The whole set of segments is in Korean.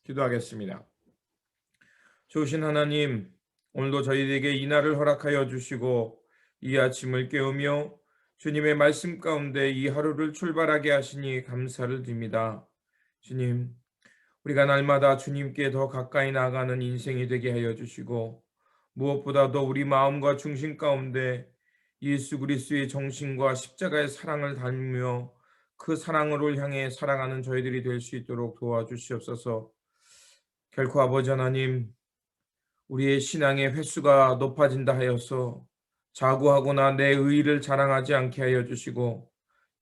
기도하겠습니다. 좋으신 하나님, 오늘도 저희에게 이 날을 허락하여 주시고 이 아침을 깨우며 주님의 말씀 가운데 이 하루를 출발하게 하시니 감사를 드립니다. 주님, 우리가 날마다 주님께 더 가까이 나아가는 인생이 되게 하여 주시고 무엇보다도 우리 마음과 중심 가운데 예수 그리스도의 정신과 십자가의 사랑을 닮으며 그 사랑으로 향해 살아가는 저희들이 될 수 있도록 도와주시옵소서. 결코 아버지 하나님, 우리의 신앙의 횟수가 높아진다 하여서 자고하거나 내 의의를 자랑하지 않게 하여 주시고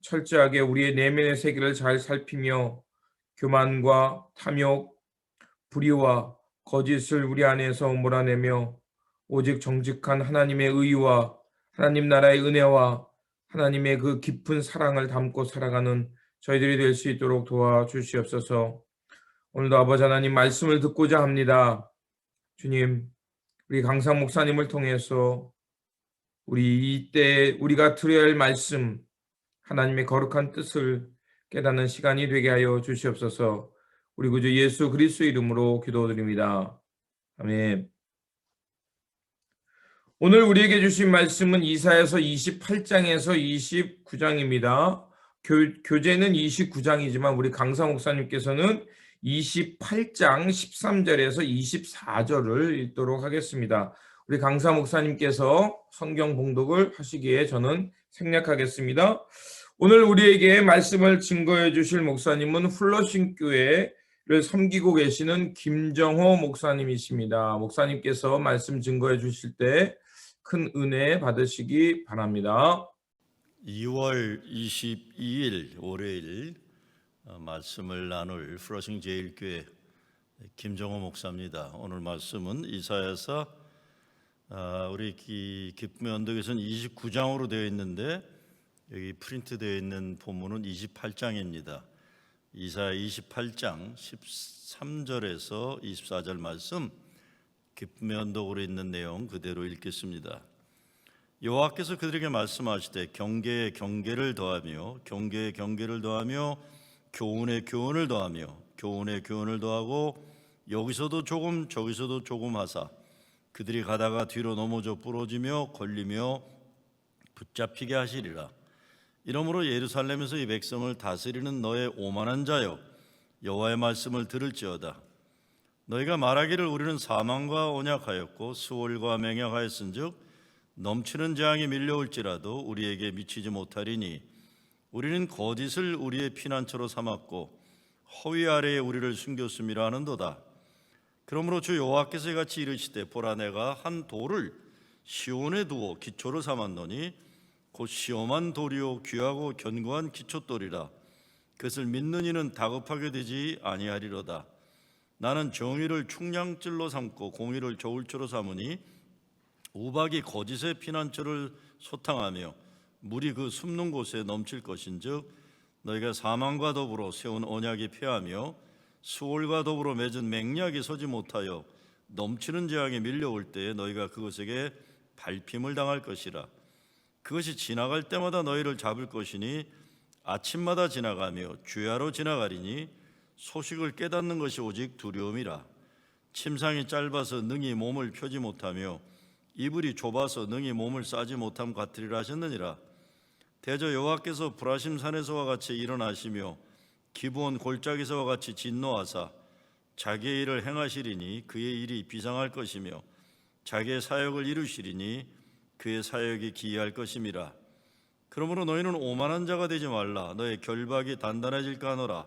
철저하게 우리의 내면의 세계를 잘 살피며 교만과 탐욕, 불의와 거짓을 우리 안에서 몰아내며 오직 정직한 하나님의 의와 하나님 나라의 은혜와 하나님의 그 깊은 사랑을 담고 살아가는 저희들이 될 수 있도록 도와주시옵소서. 오늘도 아버지 하나님 말씀을 듣고자 합니다. 주님, 우리 강상 목사님을 통해서 우리 이때 우리가 들어야 할 말씀, 하나님의 거룩한 뜻을 깨닫는 시간이 되게 하여 주시옵소서. 우리 구주 예수 그리스도 이름으로 기도드립니다. 아멘. 오늘 우리에게 주신 말씀은 이사야서 28장에서 29장입니다. 교재는 29장이지만 우리 강사 목사님께서는 28장 13절에서 24절을 읽도록 하겠습니다. 우리 강사 목사님께서 성경 봉독을 하시기에 저는 생략하겠습니다. 오늘 우리에게 말씀을 증거해 주실 목사님은 플러싱 교회를 섬기고 계시는 김정호 목사님이십니다. 목사님께서 말씀 증거해 주실 때 큰 은혜 받으시기 바랍니다. 2월 22일 월요일 말씀을 나눌 플러싱 제일교회 김정호 목사입니다. 오늘 말씀은 이사야서 우리 기쁨의 언덕에서는 29장으로 되어 있는데 여기 프린트되어 있는 본문은 28장입니다. 이사야 28장 13절에서 24절 말씀 기쁨의 언덕으로 있는 내용 그대로 읽겠습니다. 여호와께서 그들에게 말씀하시되 경계에 경계를 더하며 경계에 경계를 더하며 교훈에 교훈을 더하며 교훈에 교훈을 더하고 여기서도 조금 저기서도 조금 하사 그들이 가다가 뒤로 넘어져 부러지며 걸리며 붙잡히게 하시리라. 이러므로 예루살렘에서 이 백성을 다스리는 너의 오만한 자여 여호와의 말씀을 들을지어다. 너희가 말하기를 우리는 사망과 언약하였고 수월과 맹약하였은즉 넘치는 재앙이 밀려올지라도 우리에게 미치지 못하리니 우리는 거짓을 우리의 피난처로 삼았고 허위 아래에 우리를 숨겼음이라 하는도다. 그러므로 주 여호와께서 이같이 이르시되 보라 내가 한 돌을 시온에 두어 기초를 삼았노니 곧 시험한 돌이요 귀하고 견고한 기초돌이라. 그것을 믿는 이는 다급하게 되지 아니하리로다. 나는 정의를 충량줄로 삼고 공의를 저울추로 삼으니 우박이 거짓의 피난처를 소탕하며 물이 그 숨는 곳에 넘칠 것인즉 너희가 사망과 더불어 세운 언약이 폐하며 수월과 더불어 맺은 맹약이 서지 못하여 넘치는 재앙이 밀려올 때에 너희가 그것에게 밟힘을 당할 것이라. 그것이 지나갈 때마다 너희를 잡을 것이니 아침마다 지나가며 주야로 지나가리니 소식을 깨닫는 것이 오직 두려움이라. 침상이 짧아서 능히 몸을 펴지 못하며 이불이 좁아서 능히 몸을 싸지 못함 같으리라 하셨느니라. 대저 여호와께서 브라심 산에서와 같이 일어나시며 기브온 골짜기서와 같이 진노하사 자기의 일을 행하시리니 그의 일이 비상할 것이며 자기의 사역을 이루시리니 그의 사역이 기이할 것임이라. 그러므로 너희는 오만한 자가 되지 말라. 너의 결박이 단단해질까 하노라.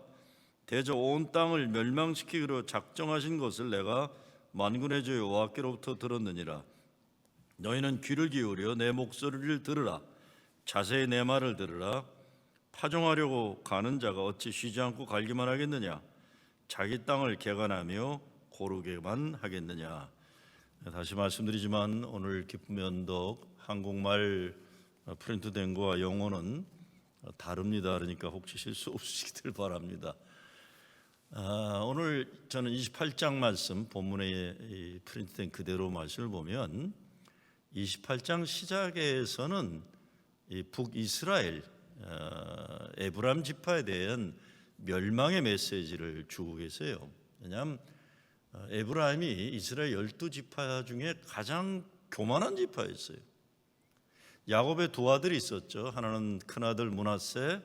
대저 온 땅을 멸망시키기로 작정하신 것을 내가 만군의 주 여호와께로부터 들었느니라. 너희는 귀를 기울여 내 목소리를 들으라. 자세히 내 말을 들으라. 파종하려고 가는 자가 어찌 쉬지 않고 갈기만 하겠느냐. 자기 땅을 개간하며 고르게만 하겠느냐. 다시 말씀드리지만 오늘 기쁨의 언덕 한국말 프린트된 거와 영어는 다릅니다. 그러니까 혹시 실수 없으시길 바랍니다. 오늘 저는 28장 말씀 본문에 프린트된 그대로 말씀을 보면 28장 시작에서는 북이스라엘 에브람 지파에 대한 멸망의 메시지를 주고 계세요. 왜냐하면 에브라임이 이스라엘 12지파 중에 가장 교만한 지파였어요. 야곱의 두 아들이 있었죠. 하나는 큰아들 므낫세,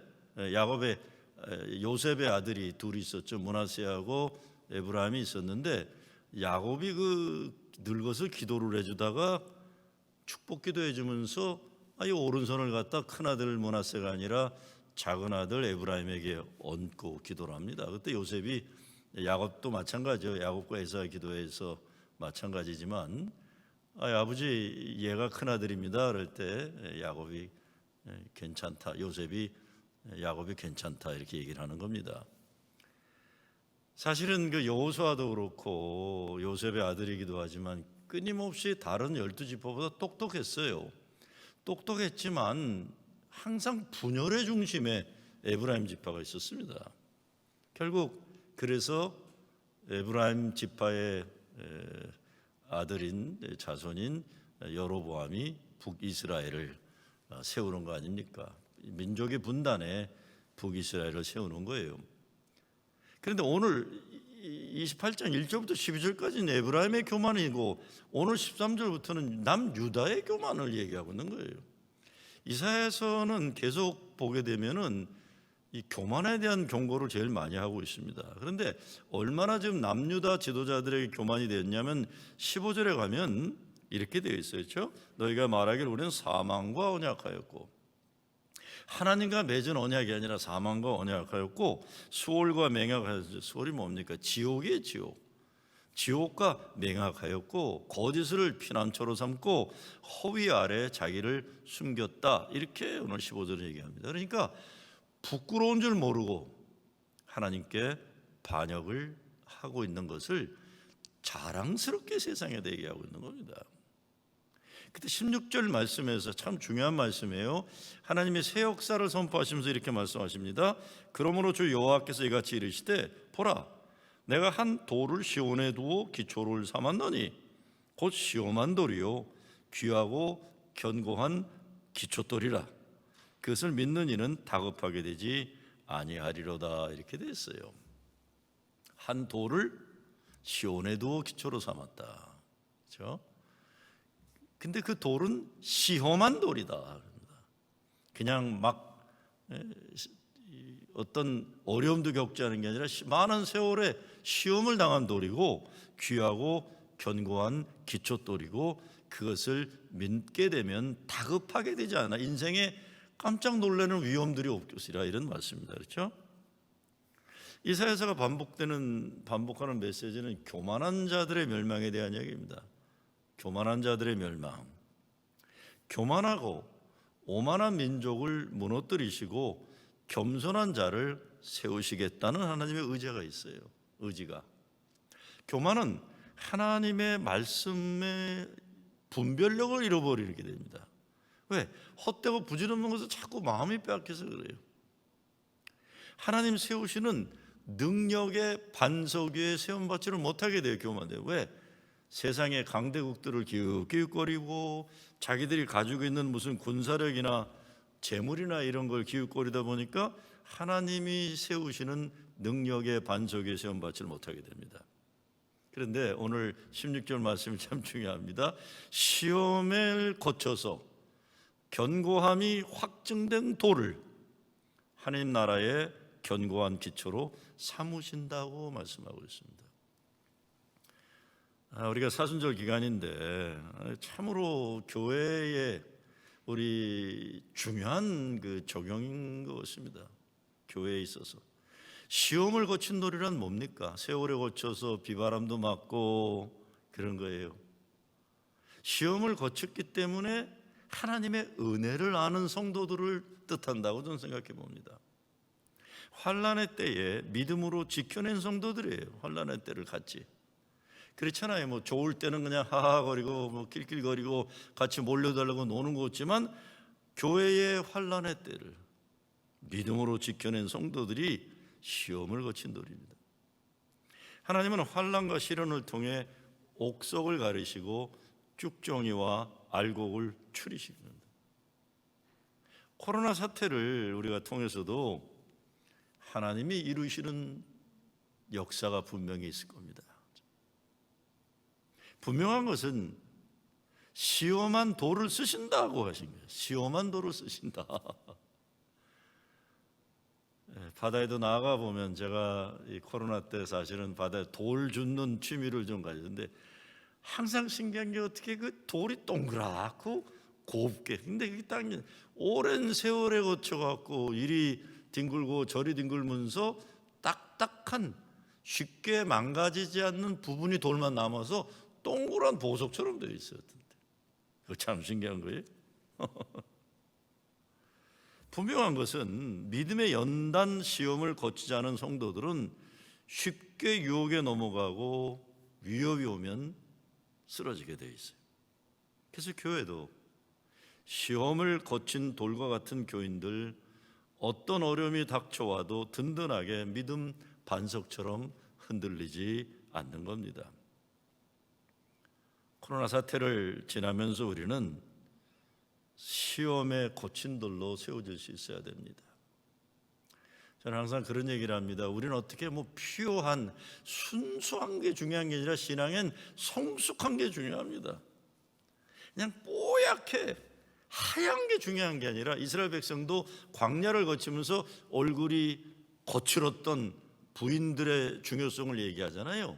요셉의 아들이 둘이 있었죠. 므낫세하고 에브라임이 있었는데, 야곱이 늙어서 기도를 해주다가 축복 기도해 주면서 이 오른손을 갖다 큰아들 므낫세가 아니라 작은 아들 에브라임에게 얹고 기도를 합니다. 그때 요셉이, 야곱도 마찬가지죠. 야곱과 에사의 기도에서 마찬가지지만, 아버지 얘가 큰아들입니다. 그럴 때 야곱이 괜찮다, 요셉이 야곱이 괜찮다 이렇게 얘기를 하는 겁니다. 사실은 여호수아도 그렇고 요셉의 아들이기도 하지만 끊임없이 다른 12지파보다 똑똑했어요. 똑똑했지만 항상 분열의 중심에 에브라임 지파가 있었습니다. 결국 그래서 에브라임 지파의 아들인 자손인 여로보암이 북이스라엘을 세우는 거 아닙니까? 민족의 분단에 북이스라엘을 세우는 거예요. 그런데 오늘 28장 1절부터 12절까지는 에브라임의 교만이고, 오늘 13절부터는 남유다의 교만을 얘기하고 있는 거예요. 이사야서는 계속 보게 되면은 이 교만에 대한 경고를 제일 많이 하고 있습니다. 그런데 얼마나 지금 남유다 지도자들에게 교만이 되었냐면 15절에 가면 이렇게 되어 있어요. 그렇죠? 너희가 말하길 우리는 사망과 언약하였고, 하나님과 맺은 언약이 아니라 사망과 언약하였고, 수월과 맹약하였죠. 수월이 뭡니까? 지옥이에요. 지옥과 맹약하였고, 거짓을 피난처로 삼고 허위 아래 자기를 숨겼다. 이렇게 오늘 15절에 얘기합니다. 그러니까 부끄러운 줄 모르고 하나님께 반역을 하고 있는 것을 자랑스럽게 세상에 얘기하고 있는 겁니다. 그때 16절 말씀에서 참 중요한 말씀이에요. 하나님이 새 역사를 선포하시면서 이렇게 말씀하십니다. 그러므로 주 여호와께서 이같이 이르시되, 보라, 내가 한 돌을 시온에 두어 기초를 삼았노니 곧 시험한 돌이요 귀하고 견고한 기초돌이라. 그것을 믿는 이는 다급하게 되지 아니하리로다. 이렇게 됐어요. 한 돌을 시온에 두어 기초로 삼았다. 그렇죠? 근데 그 돌은 시험한 돌이다. 그냥 막 어떤 어려움도 겪지 않은 게 아니라 많은 세월에 시험을 당한 돌이고, 귀하고 견고한 기초돌이고, 그것을 믿게 되면 다급하게 되지 않아 인생에 깜짝 놀라는 위험들이 없으리라, 이런 말씀입니다. 그렇죠? 이사야서가 반복하는 메시지는 교만한 자들의 멸망에 대한 이야기입니다. 교만한 자들의 멸망. 교만하고 오만한 민족을 무너뜨리시고 겸손한 자를 세우시겠다는 하나님의 의지가 있어요. 의지가. 교만은 하나님의 말씀의 분별력을 잃어버리게 됩니다. 왜? 헛되고 부질없는 것을 자꾸 마음이 빼앗겨서 그래요. 하나님 세우시는 능력의 반석 위에 세움받지를 못하게 돼요. 교만돼요. 왜? 세상의 강대국들을 기웃기웃거리고 자기들이 가지고 있는 무슨 군사력이나 재물이나 이런 걸 기웃거리다 보니까 하나님이 세우시는 능력의 반석 위에 세움받지를 못하게 됩니다. 그런데 오늘 16절 말씀이 참 중요합니다. 시험을 거쳐서 견고함이 확증된 돌을 하나님 나라의 견고한 기초로 삼으신다고 말씀하고 있습니다. 우리가 사순절 기간인데 참으로 교회에 우리 중요한 적용인 것 같습니다. 교회에 있어서 시험을 거친 돌이란 뭡니까? 세월에 거쳐서 비바람도 맞고 그런 거예요. 시험을 거쳤기 때문에 하나님의 은혜를 아는 성도들을 뜻한다고 저는 생각해 봅니다. 환난의 때에 믿음으로 지켜낸 성도들이에요. 환난의 때를 같이. 그렇잖아요. 좋을 때는 그냥 하하거리고 낄낄거리고 같이 몰려달라고 노는 거 같지만, 교회의 환난의 때를 믿음으로 지켜낸 성도들이 시험을 거친 돌입니다. 하나님은 환난과 시련을 통해 옥석을 가르시고 쭉정이와 알곡을 추리십니다. 코로나 사태를 우리가 통해서도 하나님이 이루시는 역사가 분명히 있을 겁니다. 분명한 것은 시험한 돌을 쓰신다고 하신 거예요. 시험한 돌을 쓰신다. 바다에도 나가 보면 제가 이 코로나 때 사실은 바다에 돌 줍는 취미를 좀 가졌는데 항상 신기한 게 어떻게 그 돌이 동그랗고 곱게, 근데 이게 딱 오랜 세월에 거쳐 갖고 이리 뒹굴고 저리 뒹굴면서 딱딱한 쉽게 망가지지 않는 부분이 돌만 남아서 동그란 보석처럼 되어 있었던데, 그거 참 신기한 거예요. 분명한 것은 믿음의 연단 시험을 거치지 않은 성도들은 쉽게 유혹에 넘어가고 위협이 오면 쓰러지게 되어 있어요. 그래서 교회도 시험을 거친 돌과 같은 교인들, 어떤 어려움이 닥쳐와도 든든하게 믿음 반석처럼 흔들리지 않는 겁니다. 코로나 사태를 지나면서 우리는 시험에 거친 돌로 세워질 수 있어야 됩니다. 저는 항상 그런 얘기를 합니다. 우리는 어떻게 피요한 순수한 게 중요한 게 아니라 신앙엔 성숙한 게 중요합니다. 그냥 뽀얗게 하얀 게 중요한 게 아니라 이스라엘 백성도 광야를 거치면서 얼굴이 거칠었던 부인들의 중요성을 얘기하잖아요.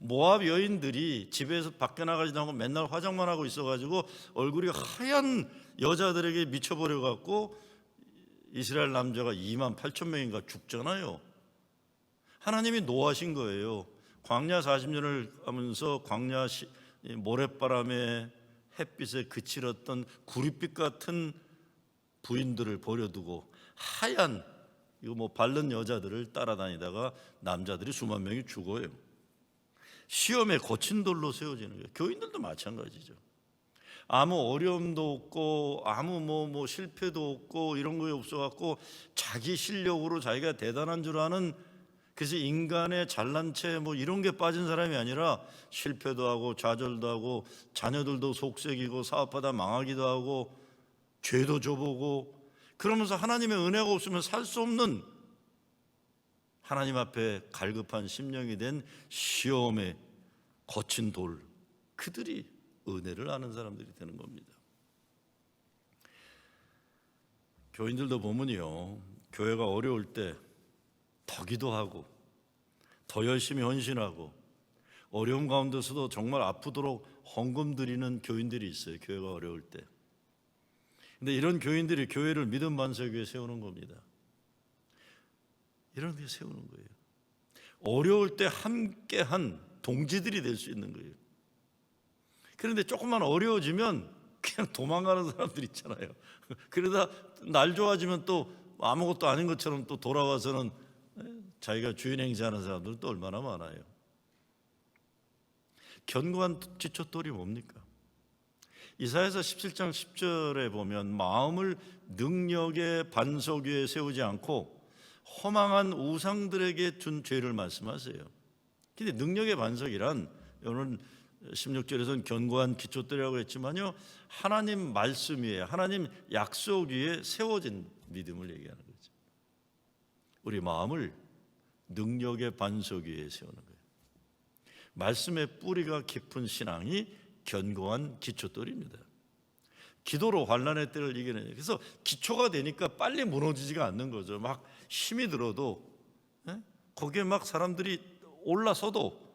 모압 여인들이 집에서 밖에 나가지도 않고 맨날 화장만 하고 있어가지고 얼굴이 하얀 여자들에게 미쳐버려갖고 이스라엘 남자가 2만 8천 명인가 죽잖아요. 하나님이 노하신 거예요. 광야 40년을 하면서 광야 모랫바람에 햇빛에 그칠었던 구릿빛 같은 부인들을 버려두고 하얀 이거 바른 여자들을 따라다니다가 남자들이 수만 명이 죽어요. 시험에 거친 돌로 세워지는 거예요. 교인들도 마찬가지죠. 아무 어려움도 없고 아무 실패도 없고 이런 거에 없어갖고 자기 실력으로 자기가 대단한 줄 아는, 그래서 인간의 잘난 채 이런 게 빠진 사람이 아니라 실패도 하고 좌절도 하고 자녀들도 속색이고 사업하다 망하기도 하고 죄도 져보고 그러면서 하나님의 은혜가 없으면 살 수 없는, 하나님 앞에 갈급한 심령이 된 시험에 거친 돌, 그들이 은혜를 아는 사람들이 되는 겁니다. 교인들도 보면요, 교회가 어려울 때 더 기도하고 더 열심히 헌신하고 어려움 가운데서도 정말 아프도록 헌금 드리는 교인들이 있어요. 교회가 어려울 때. 근데 이런 교인들이 교회를 믿음 반석 위에 세우는 겁니다. 이런 데 세우는 거예요. 어려울 때 함께한 동지들이 될 수 있는 거예요. 그런데 조금만 어려워지면 그냥 도망가는 사람들 있잖아요. 그러다 날 좋아지면 또 아무것도 아닌 것처럼 또 돌아와서는 자기가 주인 행세하는 사람들은 또 얼마나 많아요. 견고한 지초돌이 뭡니까? 이사야서 17장 10절에 보면 마음을 능력의 반석 위에 세우지 않고 허망한 우상들에게 준 죄를 말씀하세요. 근데 능력의 반석이란, 오늘 16절에서는 견고한 기초돌이라고 했지만요, 하나님 말씀 위에, 하나님 약속 위에 세워진 믿음을 얘기하는 거죠. 우리 마음을 능력의 반석 위에 세우는 거예요. 말씀의 뿌리가 깊은 신앙이 견고한 기초돌입니다. 기도로 환난의 때를 이겨내요. 그래서 기초가 되니까 빨리 무너지지가 않는 거죠. 막 힘이 들어도 거기에 막 사람들이 올라서도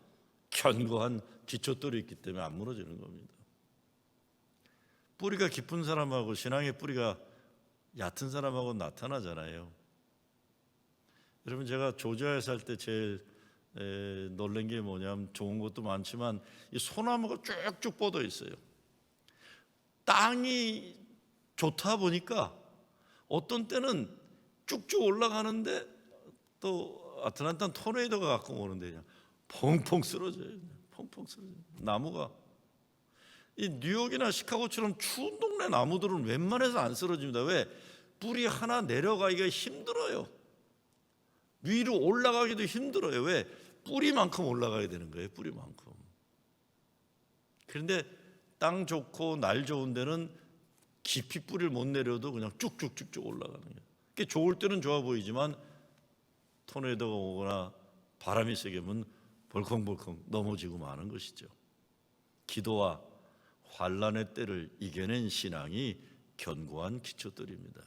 견고한 기초돌이 있기 때문에 안 무너지는 겁니다. 뿌리가 깊은 사람하고 신앙의 뿌리가 얕은 사람하고 나타나잖아요. 여러분, 제가 조지아에 살 때 제일 놀란 게 뭐냐면, 좋은 것도 많지만 이 소나무가 쭉쭉 뻗어 있어요. 땅이 좋다 보니까 어떤 때는 쭉쭉 올라가는데 또 아틀란타는 토네이도가 가끔 오는데 그냥 펑펑 쓰러져요. 펑펑 쓰러져요. 나무가. 이 뉴욕이나 시카고처럼 추운 동네 나무들은 웬만해서 안 쓰러집니다. 왜? 뿌리 하나 내려가기가 힘들어요. 위로 올라가기도 힘들어요. 왜? 뿌리만큼 올라가야 되는 거예요. 뿌리만큼. 그런데 땅 좋고 날 좋은 데는 깊이 뿌리를 못 내려도 그냥 쭉쭉쭉쭉 올라가는 거예요. 좋을 때는 좋아 보이지만 토네이도가 오거나 바람이 세게 불면 벌컹벌컹 넘어지고 마는 것이죠. 기도와 환난의 때를 이겨낸 신앙이 견고한 기초들입니다.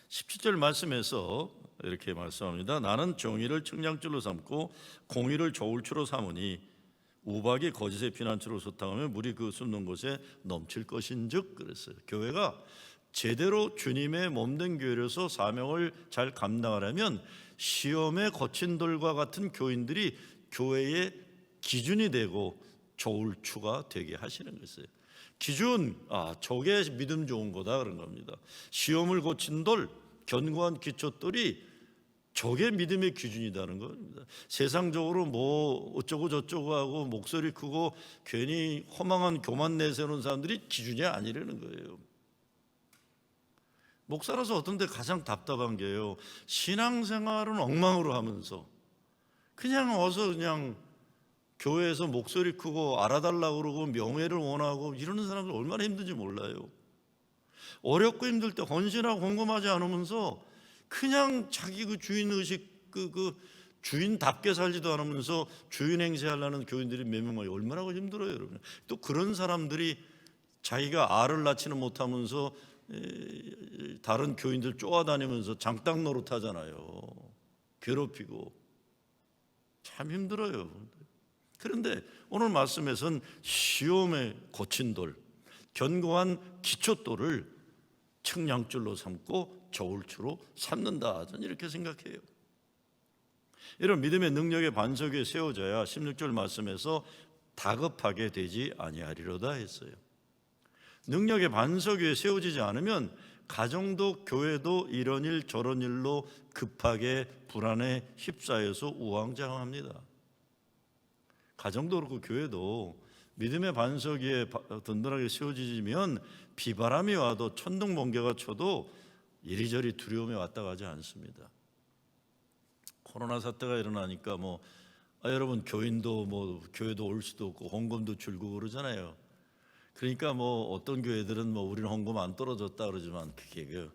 17절 말씀에서 이렇게 말씀합니다. 나는 정의를 측량줄로 삼고 공의를 저울추로 삼으니 우박이 거짓의 피난처로 소탕하면 물이 그 솟는 곳에 넘칠 것인즉 그랬어요. 교회가 제대로 주님의 몸된 교회로서 사명을 잘 감당하려면 시험에 거친 돌과 같은 교인들이 교회의 기준이 되고 저울추가 되게 하시는 것이에요. 기준, 저게 믿음 좋은 거다 그런 겁니다. 시험을 거친 돌, 견고한 기초돌이 저게 믿음의 기준이라는 겁니다. 세상적으로 뭐 어쩌고 저쩌고 하고 목소리 크고 괜히 허망한 교만 내세우는 사람들이 기준이 아니라는 거예요. 목사라서 어떤 데 가장 답답한 게요, 신앙생활은 엉망으로 하면서 그냥 어서 그냥 교회에서 목소리 크고 알아달라고 그러고 명예를 원하고 이러는 사람들 얼마나 힘든지 몰라요. 어렵고 힘들 때 헌신하고 헌금하지 않으면서 그냥 자기 그 주인의식 그 주인답게 살지도 않으면서 주인 행세하려는 교인들이 몇 명만 얼마나 힘들어요, 여러분. 또 그런 사람들이 자기가 알을 낳지는 못하면서 다른 교인들 쪼아다니면서 장땅 노릇하잖아요. 괴롭히고 참 힘들어요. 그런데 오늘 말씀에서는 시험에 거친 돌, 견고한 기초돌을 측량줄로 삼고 저울추로 삼는다. 저는 이렇게 생각해요. 이런 믿음의 능력의 반석 위에 세워져야 16절 말씀에서 다급하게 되지 아니하리로다 했어요. 능력의 반석 위에 세워지지 않으면 가정도 교회도 이런 일 저런 일로 급하게 불안에 휩싸여서 우왕좌왕합니다. 가정도 그렇고 교회도 믿음의 반석 위에 든든하게 세워지면 비바람이 와도 천둥 번개가 쳐도 이리저리 두려움이 왔다 가지 않습니다. 코로나 사태가 일어나니까 여러분 교인도 교회도 올 수도 없고 헌금도 줄고 그러잖아요. 그러니까 어떤 교회들은 우리는 헌금 안 떨어졌다 그러지만 그게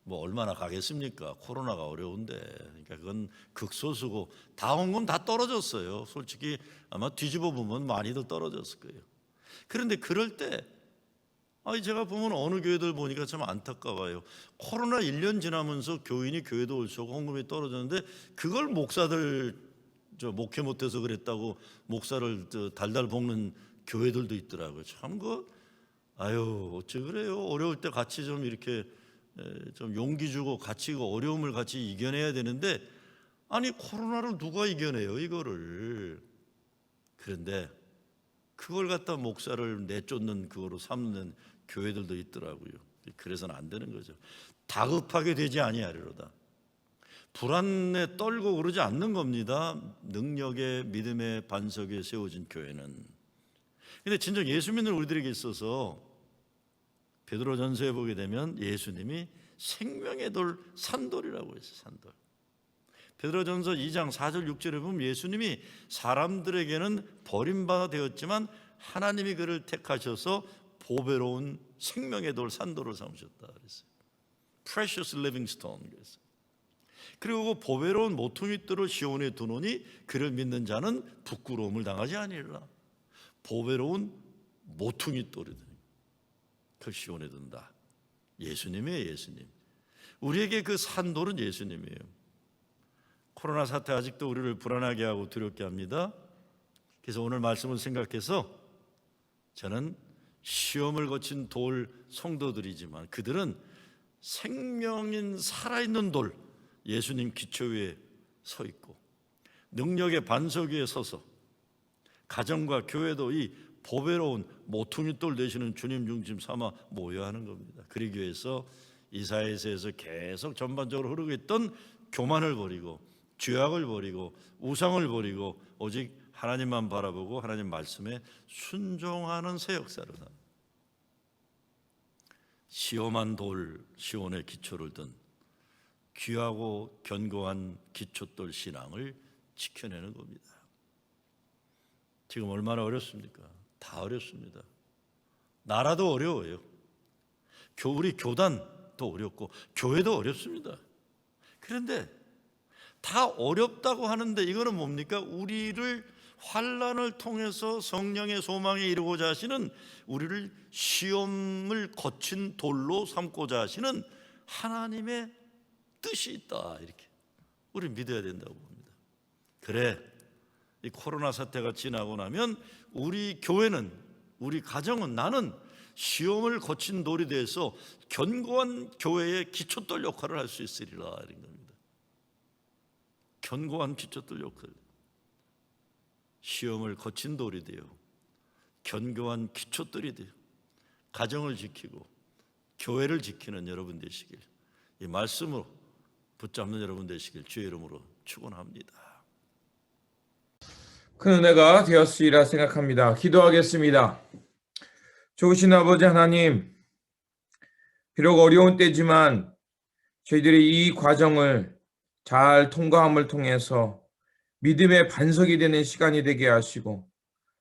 얼마나 가겠습니까? 코로나가 어려운데. 그러니까 그건 극소수고 다 헌금 다 떨어졌어요. 솔직히 아마 뒤집어 보면 많이도 떨어졌을 거예요. 그런데 그럴 때 제가 보면 어느 교회들 보니까 참 안타까워요. 코로나 1년 지나면서 교인이 교회도 올 수 없고 헌금이 떨어졌는데 그걸 목사들 목회 못해서 그랬다고 목사를 달달 볶는 교회들도 있더라고요. 참 어째 그래요? 어려울 때 같이 좀 이렇게 좀 용기 주고 같이 어려움을 같이 이겨내야 되는데 코로나를 누가 이겨내요 이거를. 그런데 그걸 갖다 목사를 내쫓는 그거로 삼는 교회들도 있더라고요. 그래서는 안 되는 거죠. 다급하게 되지 아니하리로다. 불안에 떨고 그러지 않는 겁니다. 능력의 믿음의 반석에 세워진 교회는. 근데 진정 예수 믿는 우리들에게 있어서 베드로전서에 보게 되면 예수님이 생명의 돌 산돌이라고 했어요. 산돌. 베드로전서 2장 4절 6절에 보면 예수님이 사람들에게는 버림받아 되었지만 하나님이 그를 택하셔서 보배로운 생명의 돌 산돌을 삼으셨다 그랬어요. Precious living stone 그랬어요. 그리고 보배로운 모퉁이돌을 시온에 두노니 그를 믿는 자는 부끄러움을 당하지 아니하리라. 보배로운 모퉁이돌이더니 그 시온에 둔다. 예수님이에요. 예수님. 우리에게 그 산돌은 예수님이에요. 코로나 사태 아직도 우리를 불안하게 하고 두렵게 합니다. 그래서 오늘 말씀을 생각해서 저는 시험을 거친 돌 성도들이지만 그들은 생명인 살아있는 돌 예수님 기초 위에 서 있고 능력의 반석 위에 서서 가정과 교회도 이 보배로운 모퉁이돌 되시는 주님 중심 삼아 모여야 하는 겁니다. 그러기 위해서 이사야서에서 계속 전반적으로 흐르고 있던 교만을 버리고 죄악을 버리고 우상을 버리고 오직 하나님만 바라보고 하나님 말씀에 순종하는 새 역사로다. 시험한 돌 시온의 기초를 든 귀하고 견고한 기초돌 신앙을 지켜내는 겁니다. 지금 얼마나 어렵습니까? 다 어렵습니다. 나라도 어려워요. 우리 교단도 어렵고 교회도 어렵습니다. 그런데 다 어렵다고 하는데 이거는 뭡니까? 우리를 환난을 통해서 성령의 소망에 이르고자 하시는, 우리를 시험을 거친 돌로 삼고자 하시는 하나님의 뜻이 있다, 이렇게 우리 믿어야 된다고 봅니다. 그래, 이 코로나 사태가 지나고 나면 우리 교회는, 우리 가정은, 나는 시험을 거친 돌이 돼서 견고한 교회의 기초돌 역할을 할 수 있으리라, 이런 겁니다. 견고한 기초돌 역할, 시험을 거친 돌이 되어 견고한 기초돌이 되어 가정을 지키고 교회를 지키는 여러분 되시길, 이 말씀으로 붙잡는 여러분 되시길 주의 이름으로 축원합니다. 큰 은혜가 되었으리라 생각합니다. 기도하겠습니다. 좋으신 아버지 하나님, 비록 어려운 때지만 저희들이 이 과정을 잘 통과함을 통해서 믿음의 반석이 되는 시간이 되게 하시고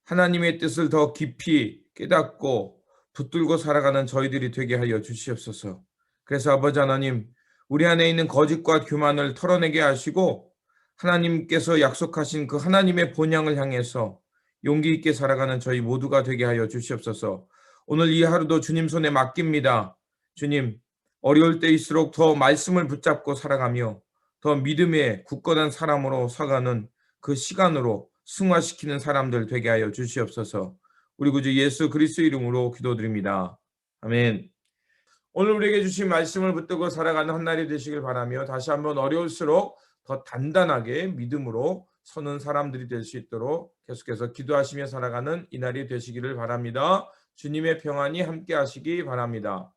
하나님의 뜻을 더 깊이 깨닫고 붙들고 살아가는 저희들이 되게 하여 주시옵소서. 그래서 아버지 하나님, 우리 안에 있는 거짓과 교만을 털어내게 하시고 하나님께서 약속하신 그 하나님의 본향을 향해서 용기 있게 살아가는 저희 모두가 되게 하여 주시옵소서. 오늘 이 하루도 주님 손에 맡깁니다. 주님, 어려울 때일수록 더 말씀을 붙잡고 살아가며 더 믿음의 굳건한 사람으로 살아가는 그 시간으로 승화시키는 사람들 되게 하여 주시옵소서. 우리 구주 예수 그리스도 이름으로 기도드립니다. 아멘. 오늘 우리에게 주신 말씀을 붙들고 살아가는 한 날이 되시길 바라며, 다시 한번 어려울수록 더 단단하게 믿음으로 서는 사람들이 될 수 있도록 계속해서 기도하시며 살아가는 이 날이 되시기를 바랍니다. 주님의 평안이 함께 하시기 바랍니다.